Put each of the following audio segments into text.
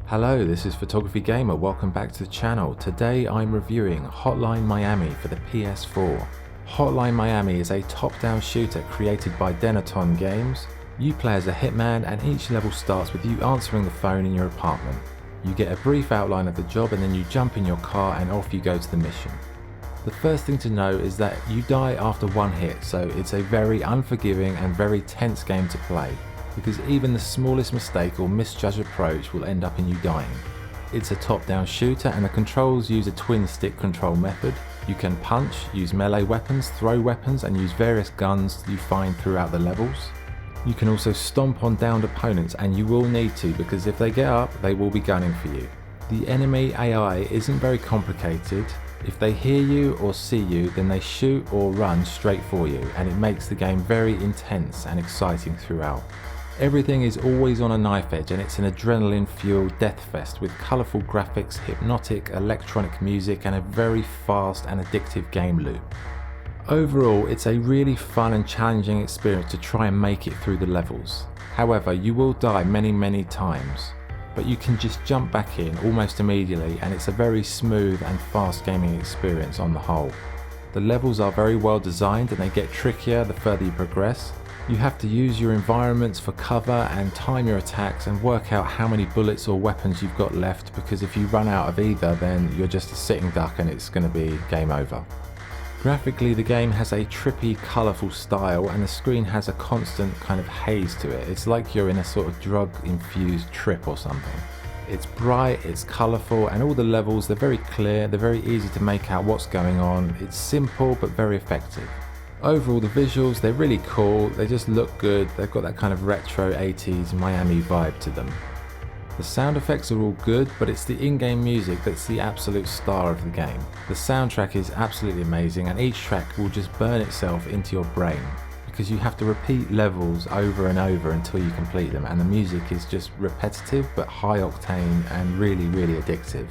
Hello, this is Photography Gamer, welcome back to the channel. Today I'm reviewing Hotline Miami for the PS4. Hotline Miami is a top-down shooter created by Denaton Games. You play as a hitman and each level starts with you answering the phone in your apartment. You get a brief outline of the job and then you jump in your car and off you go to the mission. The first thing to know is that you die after one hit, so it's a very unforgiving and very tense game to play, because even the smallest mistake or misjudged approach will end up in you dying. It's a top-down shooter and the controls use a twin stick control method. You can punch, use melee weapons, throw weapons and use various guns you find throughout the levels. You can also stomp on downed opponents, and you will need to, because if they get up they will be gunning for you. The enemy AI isn't very complicated. If they hear you or see you, then they shoot or run straight for you, and it makes the game very intense and exciting throughout. Everything is always on a knife edge and it's an adrenaline-fueled death fest with colourful graphics, hypnotic electronic music and a very fast and addictive game loop. Overall, it's a really fun and challenging experience to try and make it through the levels. However, you will die many times, but you can just jump back in almost immediately and it's a very smooth and fast gaming experience on the whole. The levels are very well designed and they get trickier the further you progress. You have to use your environments for cover and time your attacks and work out how many bullets or weapons you've got left, because if you run out of either then you're just a sitting duck and it's going to be game over. Graphically, the game has a trippy, colourful style and the screen has a constant kind of haze to it. It's like you're in a sort of drug-infused trip or something. It's bright, it's colourful, and all the levels, they're very clear, they're very easy to make out what's going on. It's simple but very effective. Overall, the visuals, they're really cool, they just look good, they've got that kind of retro 80s Miami vibe to them. The sound effects are all good, but it's the in-game music that's the absolute star of the game. The soundtrack is absolutely amazing and each track will just burn itself into your brain, because you have to repeat levels over and over until you complete them, and the music is just repetitive but high octane and really addictive.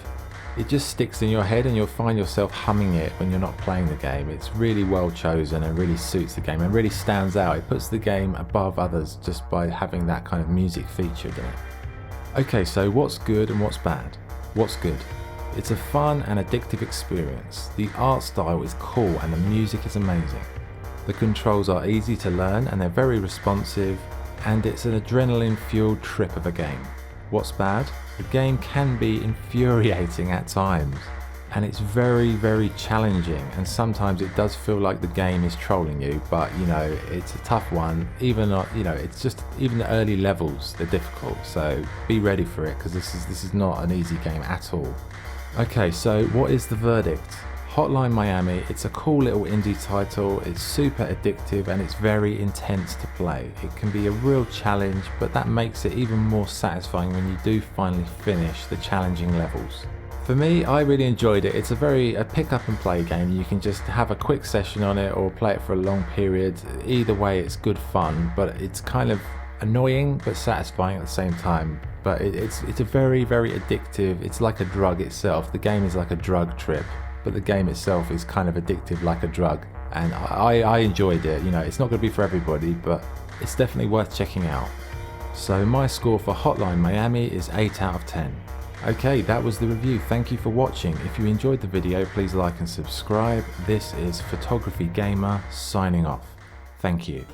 It just sticks in your head and you'll find yourself humming it when you're not playing the game. It's really well chosen and really suits the game and really stands out. It puts the game above others just by having that kind of music featured in it. Okay, so what's good and what's bad? What's good? It's a fun and addictive experience. The art style is cool and the music is amazing. The controls are easy to learn and they're very responsive, and it's an adrenaline-fueled trip of a game. What's bad? The game can be infuriating at times, and it's very challenging, and sometimes it does feel like the game is trolling you, but you know, it's a tough one. Even it's just, even the early levels, they're difficult, so be ready for it, because this is not an easy game at all. Okay, so what is the verdict? Hotline Miami, it's a cool little indie title, it's super addictive and it's very intense to play. It can be a real challenge, but that makes it even more satisfying when you do finally finish the challenging levels. For me, I really enjoyed it. It's a pick up and play game. You can just have a quick session on it or play it for a long period. Either way, it's good fun, but it's kind of annoying but satisfying at the same time. But it's a very addictive, it's like a drug itself. The game is like a drug trip, but the game itself is kind of addictive like a drug, and I enjoyed it. You know, it's not going to be for everybody, but it's definitely worth checking out. So my score for Hotline Miami is 8 out of 10. Okay, that was the review. Thank you for watching. If you enjoyed the video, please like and subscribe. This is Photography Gamer signing off. Thank you.